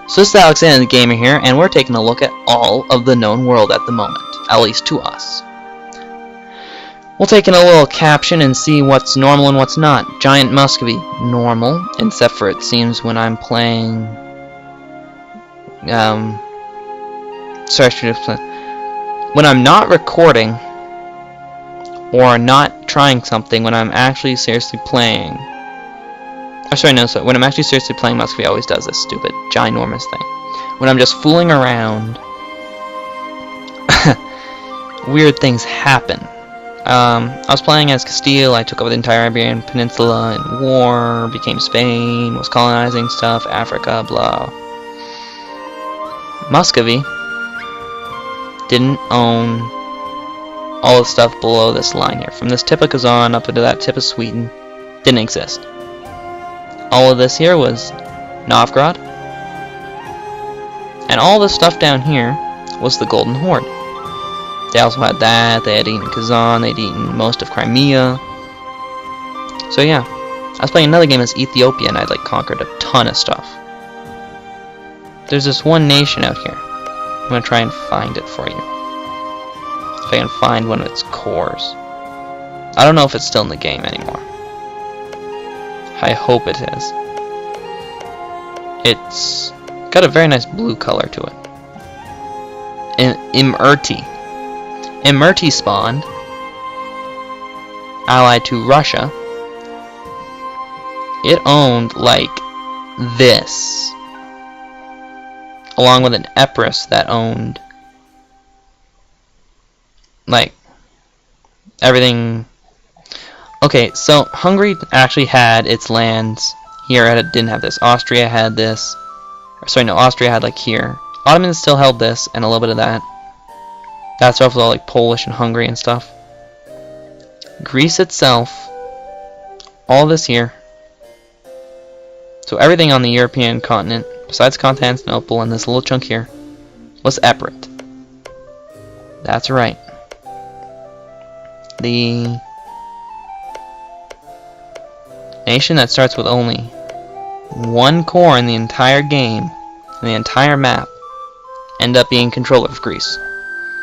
So this is Alexander the Gamer here, and we're taking a look at all of the known world at the moment, at least to us. We'll take in a little caption and see what's normal and what's not. Giant Muscovy, normal, except for it seems when I'm playing... when I'm not recording, or not trying something, when I'm actually seriously playing... when I'm actually seriously playing, Muscovy always does this stupid, ginormous thing. When I'm just fooling around, weird things happen. I was playing as Castile, I took over the entire Iberian Peninsula in war, became Spain, was colonizing stuff, Africa, blah. Muscovy didn't own all the stuff below this line here. From this tip of Kazan up into that tip of Sweden, didn't exist. All of this here was Novgorod, and all this stuff down here was the Golden Horde. They also had that, they had eaten Kazan, they'd eaten most of Crimea. So yeah, I was playing another game as Ethiopia and I'd like conquered a ton of stuff. There's this one nation out here. I'm gonna try and find it for you. If I can find one of its cores. I don't know if it's still in the game anymore. I hope it is. It's got a very nice blue color to it. Imerti spawned, allied to Russia. It owned like this, along with an Epirus that owned like everything. Okay, so Hungary actually had its lands here. It didn't have this. Austria had this. Sorry, no, Austria had like here. Ottomans still held this and a little bit of that. That stuff was all like Polish and Hungary and stuff. Greece itself, all this here. So everything on the European continent, besides Constantinople and this little chunk here, was Epirat. That's right. The nation that starts with only one core in the entire game, in the entire map, end up being controller of Greece.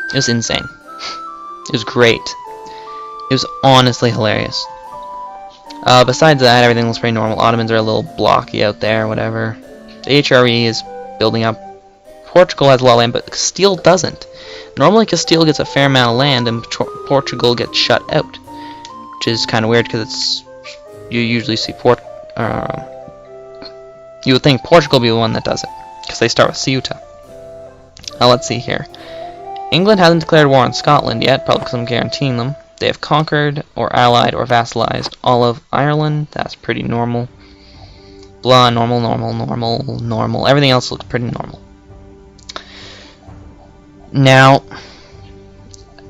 It was insane. It was great. It was honestly hilarious. Besides that, everything looks pretty normal. Ottomans are a little blocky out there, whatever. The HRE is building up. Portugal has a lot of land, but Castile doesn't. Normally Castile gets a fair amount of land and Portugal gets shut out, which is kind of weird because it's... you usually see you would think Portugal would be the one that does it, because they start with Ceuta. Now let's see here. England hasn't declared war on Scotland yet, probably because I'm guaranteeing them. They have conquered, or allied, or vassalized all of Ireland. That's pretty normal. Blah, normal, normal, normal, normal. Everything else looks pretty normal. Now,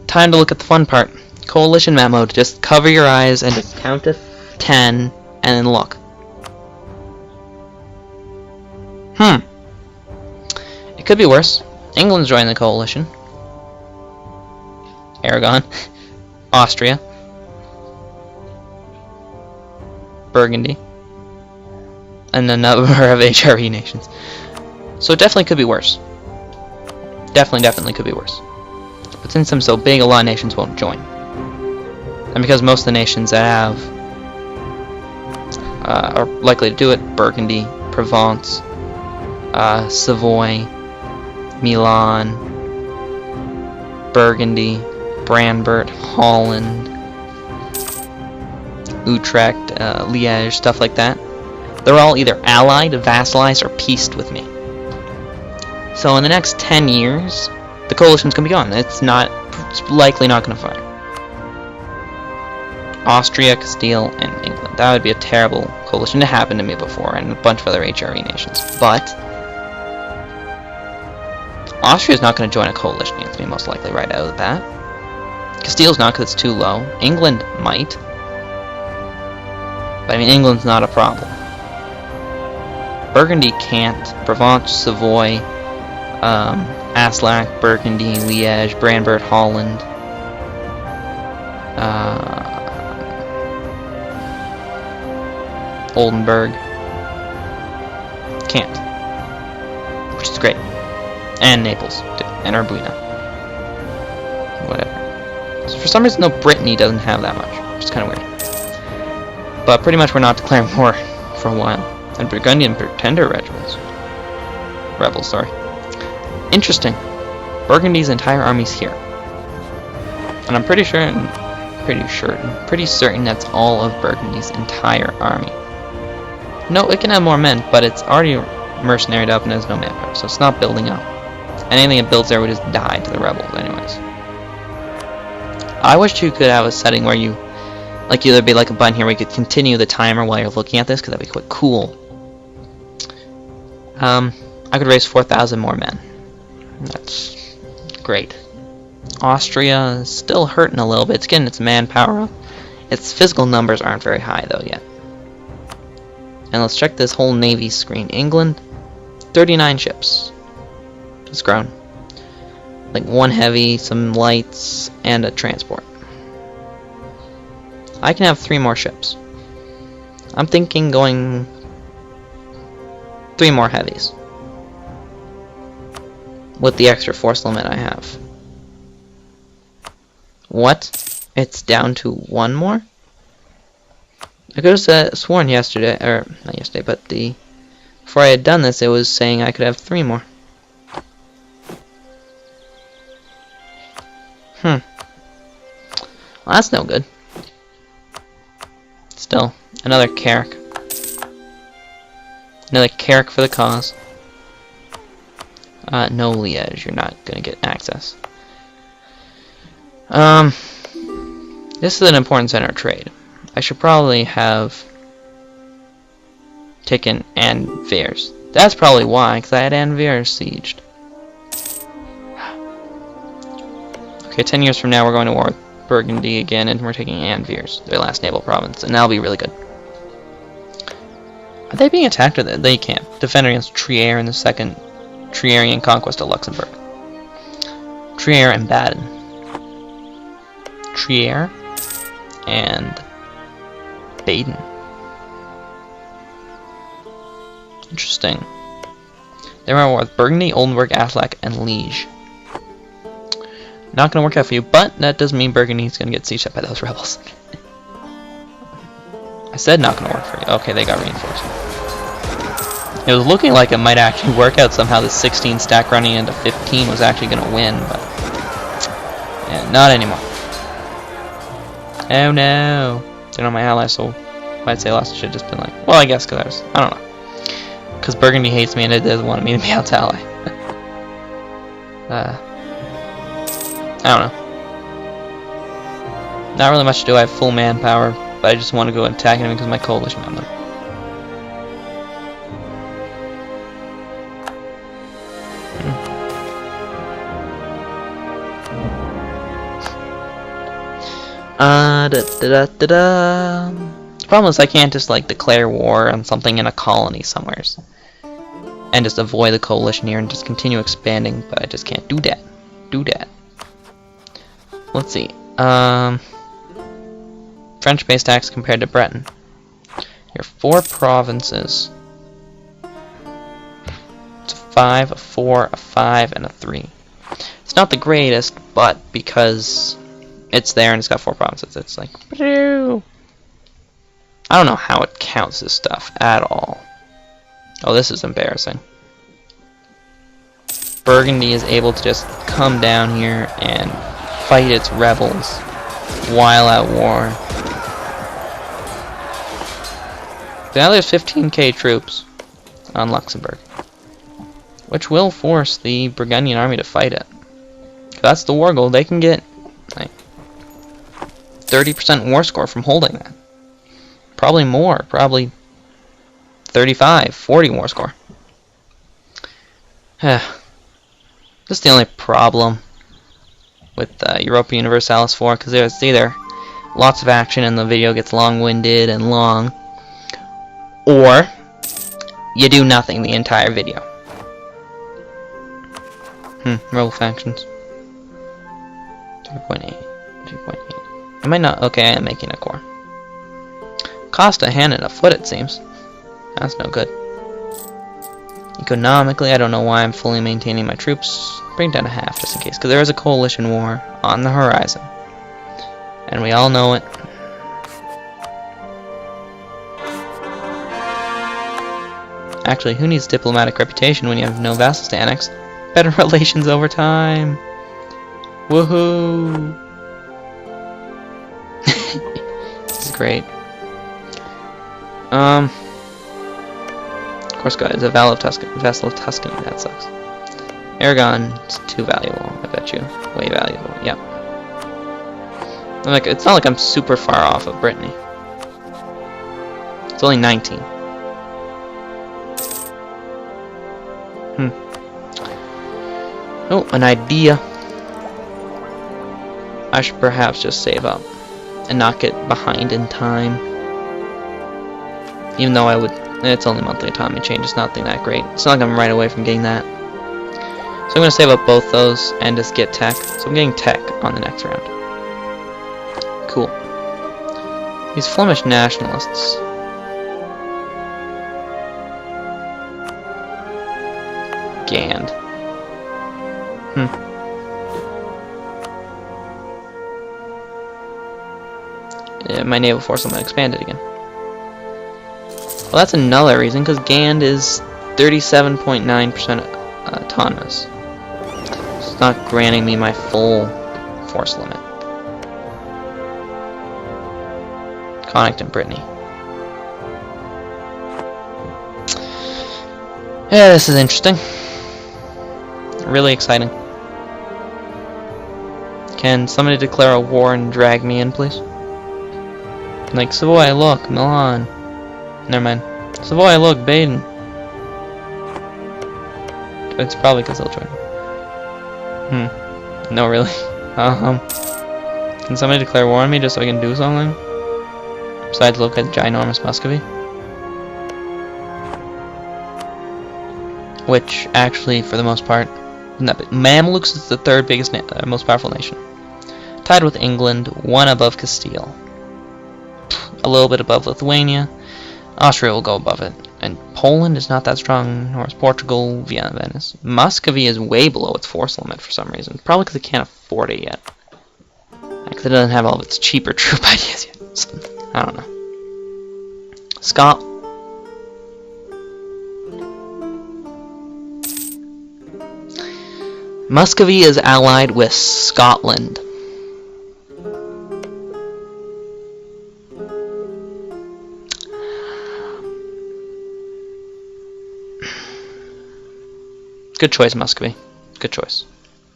time to look at the fun part. Coalition map mode. Just cover your eyes and just count to 10, and then look. It could be worse. England's joining the coalition. Aragon. Austria. Burgundy. And a number of HRE nations. So it definitely could be worse. Definitely could be worse. But since I'm so big, a lot of nations won't join. And because most of the nations that have are likely to do it, Burgundy, Provence, Savoy, Milan, Burgundy, Brandebert, Holland, Utrecht, Liège, stuff like that. They're all either allied, vassalized, or peaced with me. So in the next 10 years, the coalition's gonna be gone. It's likely not gonna fire. Austria, Castile, and England. That would be a terrible coalition. It happened to me before, and a bunch of other HRE nations. But Austria's not going to join a coalition against me, most likely, right out of the bat. Castile's not, because it's too low. England might. But I mean, England's not a problem. Burgundy can't. Provence, Savoy, Aslak, Burgundy, Liège, Brandebert, Holland, Oldenburg. Can't. And Naples, too. And Urbina. Whatever. So for some reason, though, Brittany doesn't have that much, which is kind of weird. But pretty much we're not declaring war for a while. And Burgundian Pretender regiments. Rebels, sorry. Interesting. Burgundy's entire army's here. And I'm pretty certain that's all of Burgundy's entire army. No, it can have more men, but it's already mercenaried up and has no manpower, so it's not building up. Anything it builds there would just die to the rebels anyways. I wish you could have a setting where you, like, there'd be like a button here where you could continue the timer while you're looking at this, because that'd be quite cool. I could raise 4,000 more men. That's great. Austria is still hurting a little bit. It's getting its manpower up. Its physical numbers aren't very high though yet. And let's check this whole navy screen. England, 39 ships. It's grown. Like 1 heavy, some lights, and a transport. I can have 3 more ships. I'm thinking going 3 more heavies. With the extra force limit I have. What? It's down to 1 more? I could have sworn yesterday, or not yesterday, but before I had done this, it was saying I could have 3 more. Well, that's no good. Still, another Carrick. Another Carrick for the cause. No Liège, you're not gonna get access. This is an important center of trade. I should probably have taken Anvers. That's probably why, because I had Anvers sieged. Okay, 10 years from now we're going to war with Burgundy again, and we're taking Anvers, their last naval province, and that'll be really good. Are they being attacked, or they can't defend against Trier in the second Trierian conquest of Luxembourg? Trier and Baden. Trier and Baden. Interesting. They were with Burgundy, Oldenburg, Aslak, and Liège. Not gonna work out for you, but that doesn't mean Burgundy's gonna get sieged up by those rebels. I said not gonna work for you. Okay, they got reinforced. It was looking like it might actually work out somehow. The 16 stack running into 15 was actually gonna win, but yeah, not anymore. Oh no! They're not my ally, so I'd say last I should have just been like, well, I guess because I don't know. Because Burgundy hates me and it doesn't want me to be its ally. I don't know. Not really much to do. I have full manpower, but I just want to go attack him because of my coalition member. The problem is I can't just like declare war on something in a colony somewhere and just avoid the coalition here and just continue expanding, but I just can't do that. Let's see. French base tax compared to Breton. Your 4 provinces. It's a 5, a 4, a 5, and a 3. It's not the greatest, but because it's there and it's got 4 provinces, it's like, I don't know how it counts this stuff at all. Oh, this is embarrassing. Burgundy is able to just come down here and fight its rebels while at war. So now there's 15k troops on Luxembourg, which will force the Burgundian army to fight it. That's the war goal. They can get like 30% war score from holding that. Probably more. Probably 35, 40 war score. This is the only problem with Europa Universalis 4, because there's either lots of action and the video gets long-winded and long, or you do nothing the entire video. Rebel factions. 3.8. 3.8. I might not. Okay, I am making a core. Cost a hand and a foot, it seems. That's no good. Economically, I don't know why I'm fully maintaining my troops. Bring it down to half just in case, because there is a coalition war on the horizon. And we all know it. Actually, who needs diplomatic reputation when you have no vassals to annex? Better relations over time. Woohoo! This is great. Of course, guys, a vassal of Tuscany. That sucks. Aragon, it's too valuable. I bet you, way valuable. Yep. Like, it's not like I'm super far off of Brittany. It's only 19. Oh, an idea. I should perhaps just save up and not get behind in time. Even though I would, it's only monthly autonomy change. It's nothing that great. It's not like I'm right away from getting that. So I'm going to save up both those and just get tech. So I'm getting tech on the next round. Cool. These Flemish nationalists. Gand. Yeah, my naval force will expanded again. Well, that's another reason, because Gand is 37.9% autonomous. It's not granting me my full force limit. Connacht Brittany. Yeah, this is interesting. Really exciting. Can somebody declare a war and drag me in, please? Like, Savoy, look, Milan. Never mind. Savoy, look, Baden. It's probably because they'll join. No, really. Can somebody declare war on me just so I can do something? Besides look at ginormous Muscovy? Which, actually, for the most part, Mamluks is the third biggest, most powerful nation. Tied with England, one above Castile. A little bit above Lithuania. Austria will go above it. And Poland is not that strong, nor is Portugal, Vienna, Venice. Muscovy is way below its force limit for some reason. Probably because it can't afford it yet. Because it doesn't have all of its cheaper troop ideas yet. So, I don't know. Scotland. Muscovy is allied with Scotland. Good choice, Muscovy. Good choice.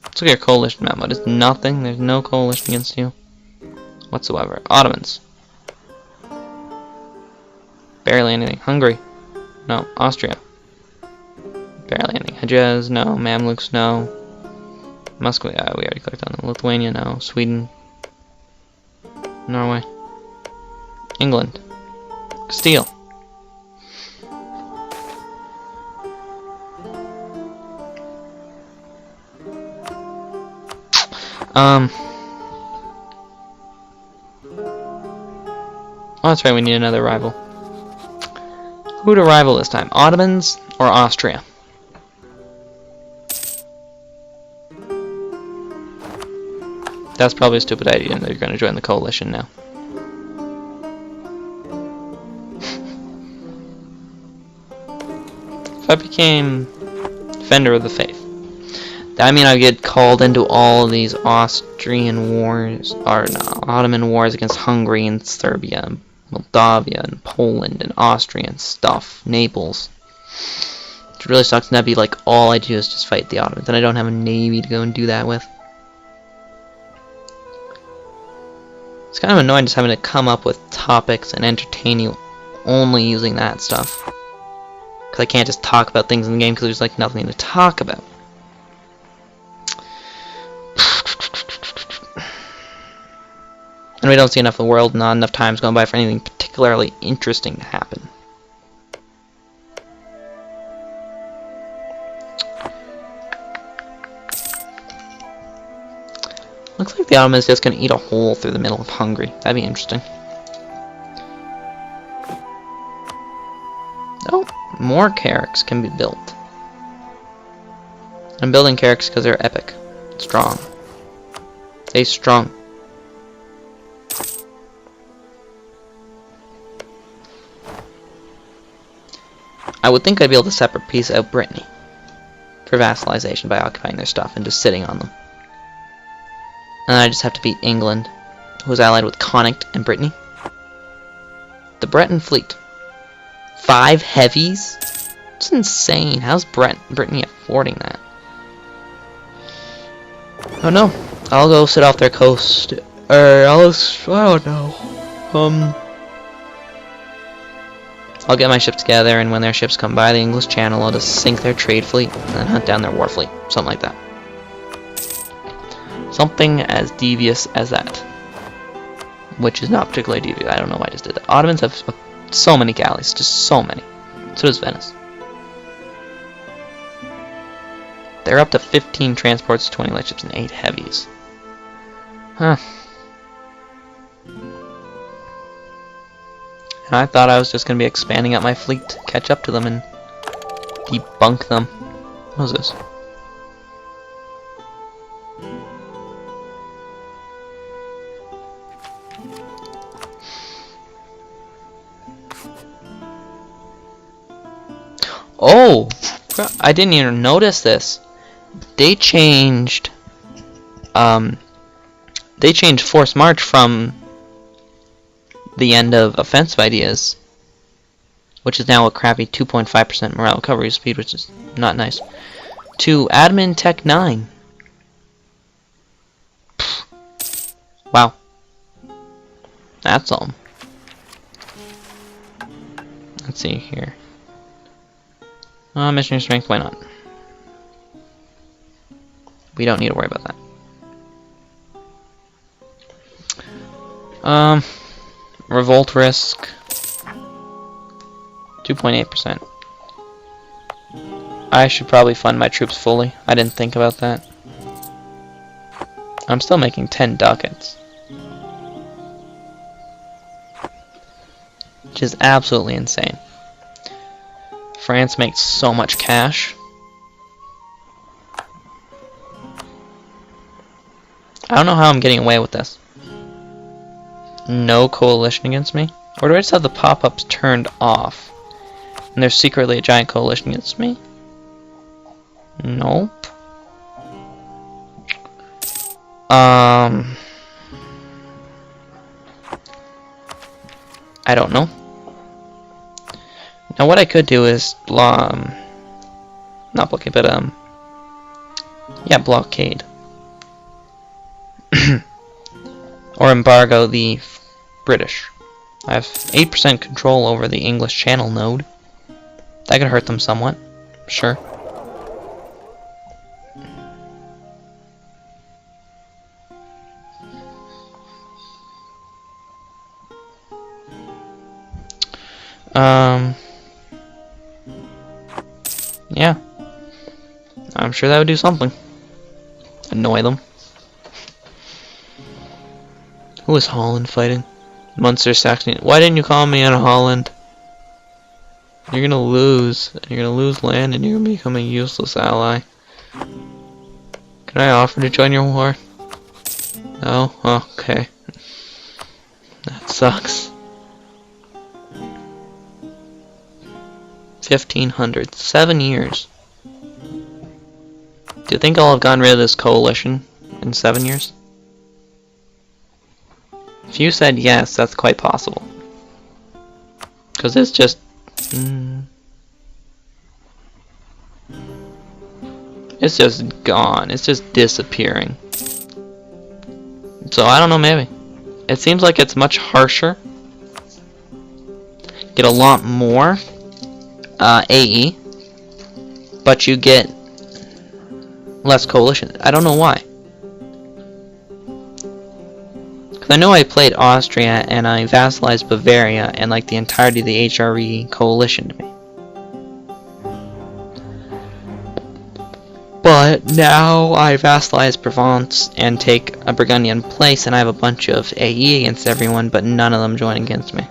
Let's look at your coalition map. What is nothing? There's no coalition against you whatsoever. Ottomans. Barely anything. Hungary. No. Austria. Barely anything. Hejaz. No. Mamluks. No. Muscovy. We already clicked on them. Lithuania. No. Sweden. Norway. England. Castile. Oh, that's right, we need another rival. Who to rival this time? Ottomans or Austria? That's probably a stupid idea, and they're going to join the coalition now. If I became Defender of the Faith, I mean, I get called into all of these Austrian wars, or no, Ottoman wars against Hungary and Serbia, and Moldavia and Poland and Austria and stuff, Naples. It really sucks, and that'd be like all I do is just fight the Ottomans, and I don't have a navy to go and do that with. It's kind of annoying just having to come up with topics and entertain you only using that stuff. Because I can't just talk about things in the game because there's like nothing to talk about. And we don't see enough of the world, not enough time's gone by for anything particularly interesting to happen. Looks like the Ottomans is just going to eat a hole through the middle of Hungary. That'd be interesting. Oh, more carracks can be built. I'm building characters because they're epic. Strong. Stay strong. I would think I'd be able to separate piece out Brittany for vassalization by occupying their stuff and just sitting on them. And I just have to beat England, who is allied with Connacht and Brittany. The Breton fleet. 5 heavies? It's insane. How's Brittany affording that? Oh no. I'll go sit off their coast. I don't know. I'll get my ships together, and when their ships come by the English Channel, I'll just sink their trade fleet and then hunt down their war fleet. Something like that. Something as devious as that. Which is not particularly devious. I don't know why I just did that. Ottomans have so many galleys. Just so many. So does Venice. They're up to 15 transports, 20 light ships, and 8 heavies. Huh. And I thought I was just going to be expanding out my fleet to catch up to them and debunk them. What is this? Oh! I didn't even notice this. They changed force march from the end of offensive ideas, which is now a crappy 2.5% morale recovery speed, which is not nice, to admin tech 9. Wow. That's all. Let's see here. Missionary strength, why not? We don't need to worry about that. Revolt risk 2.8%. I should probably fund my troops fully. I didn't think about that. I'm still making 10 ducats, which is absolutely insane. France makes so much cash. I don't know how I'm getting away with this. No coalition against me? Or do I just have the pop-ups turned off? And there's secretly a giant coalition against me? Nope. I don't know. Now what I could do is not blockade, but yeah, blockade. Or embargo the British. I have 8% control over the English Channel node. That could hurt them somewhat. Sure. Yeah. I'm sure that would do something. Annoy them. Who is Holland fighting? Munster, Saxony. Why didn't you call me in Holland? You're gonna lose. You're gonna lose land and you're gonna become a useless ally. Can I offer to join your war? No? Okay. That sucks. 1500. 7 years. Do you think I'll have gotten rid of this coalition in 7 years? If you said yes, that's quite possible. Because it's just... it's just gone. It's just disappearing. So, I don't know, maybe. It seems like it's much harsher. Get a lot more AE. But you get less coalition. I don't know why. I know I played Austria and I vassalized Bavaria and like the entirety of the HRE coalitioned me. But now I vassalize Provence and take a Burgundian place and I have a bunch of AE against everyone, but none of them join against me.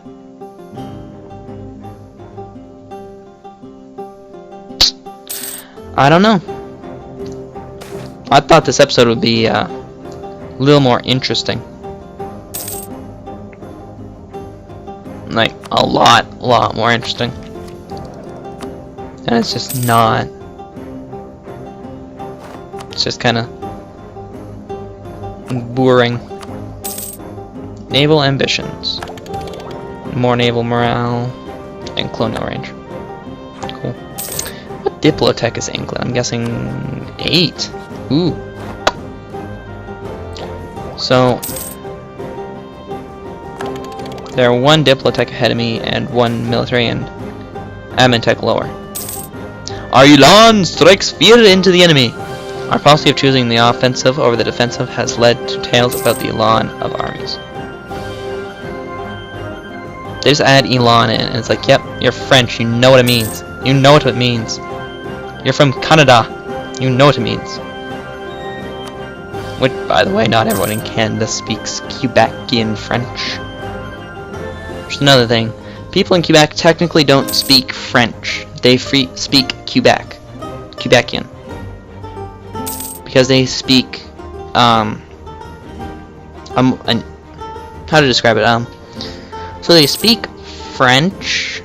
I don't know. I thought this episode would be a little more interesting. Like, a lot more interesting. And it's just not. It's just kind of boring. Naval ambitions. More naval morale. And colonial range. Cool. What diplotech is England? I'm guessing 8. Ooh. So there are 1 diplotech ahead of me and 1 military and admin tech lower. Our Elan strikes fear into the enemy. Our policy of choosing the offensive over the defensive has led to tales about the Elan of armies. They just add Elan in, and it's like, yep, you're French, you know what it means. You know what it means. You're from Canada, you know what it means. Which, by the way, not everyone in Canada speaks Quebecian French. Which is another thing. People in Quebec technically don't speak French. They speak Quebecian. Because they speak, how to describe it, so they speak French.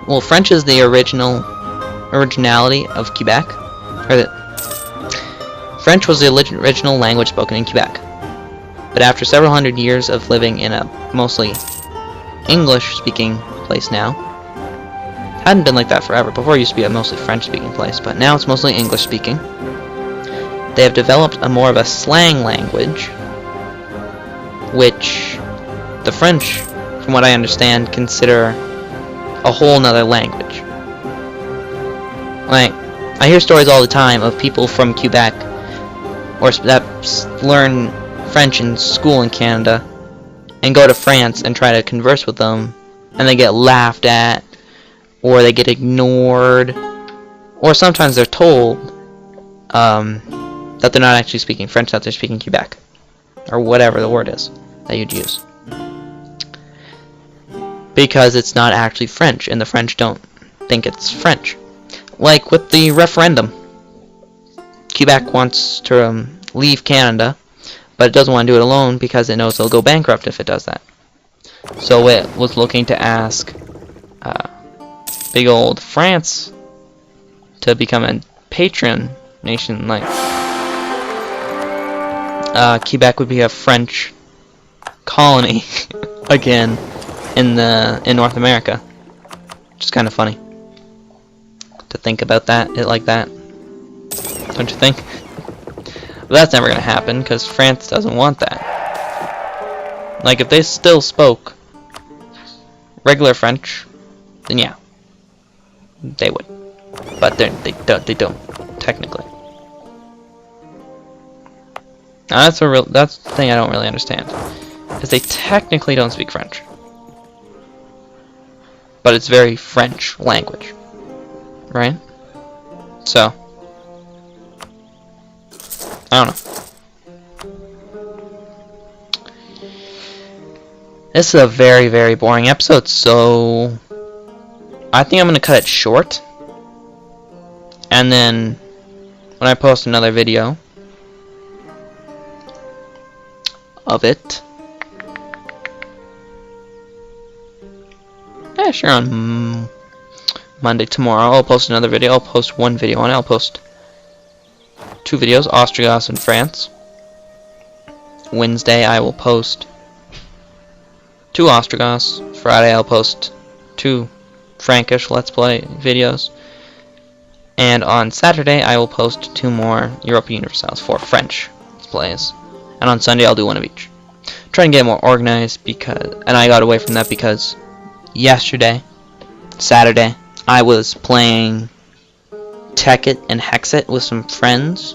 Well, French is the originality of Quebec. French was the original language spoken in Quebec. But after several hundred years of living in a mostly English-speaking place now, hadn't been like that forever. Before it used to be a mostly French-speaking place, but now it's mostly English-speaking. They have developed a more of a slang language, which the French, from what I understand, consider a whole nother language. Like, I hear stories all the time of people from Quebec or that learn French in school in Canada and go to France and try to converse with them, and they get laughed at, or they get ignored, or sometimes they're told that they're not actually speaking French, that they're speaking Quebec, or whatever the word is that you'd use, because it's not actually French, and the French don't think it's French. Like with the referendum, Quebec wants to leave Canada, but it doesn't want to do it alone because it knows it'll go bankrupt if it does that. So it was looking to ask big old France to become a patron nation. Like Quebec would be a French colony again in North America, which is kind of funny to think about that like that, don't you think? But that's never gonna happen because France doesn't want that. Like, if they still spoke regular French, then yeah, they would. But they don't technically. Now that's the thing I don't really understand, because they technically don't speak French, but it's very French language, right? So I don't know. This is a very, very boring episode, so I think I'm going to cut it short. And then when I post another video of it, yeah, sure, on Monday, tomorrow, I'll post another video. I'll post one video on it. I'll post 2 videos, Austragas and France. Wednesday I will post 2 Austragas. Friday I'll post 2 Frankish Let's Play videos. And on Saturday I will post 2 more Europa Universalis for French Let's Plays. And on Sunday I'll do 1 of each. Try and get more organized, and I got away from that because yesterday, Saturday, I was playing Tekkit and Hexit with some friends.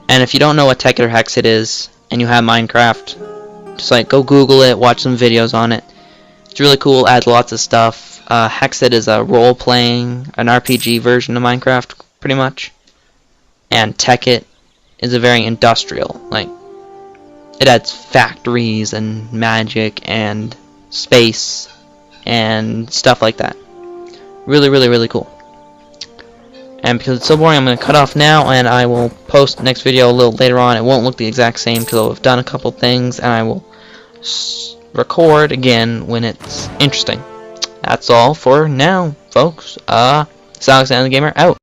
And if you don't know what Tekkit or Hexit is, and you have Minecraft, just like go Google it, watch some videos on it. It's really cool, adds lots of stuff. Hexit is a role-playing, an RPG version of Minecraft, pretty much. And Tekkit is a very industrial, like, it adds factories and magic and space and stuff like that. Really, really, really cool. And because it's so boring, I'm going to cut off now, and I will post the next video a little later on. It won't look the exact same because I'll have done a couple things, and I will record again when it's interesting. That's all for now, folks. Alex and the Gamer out.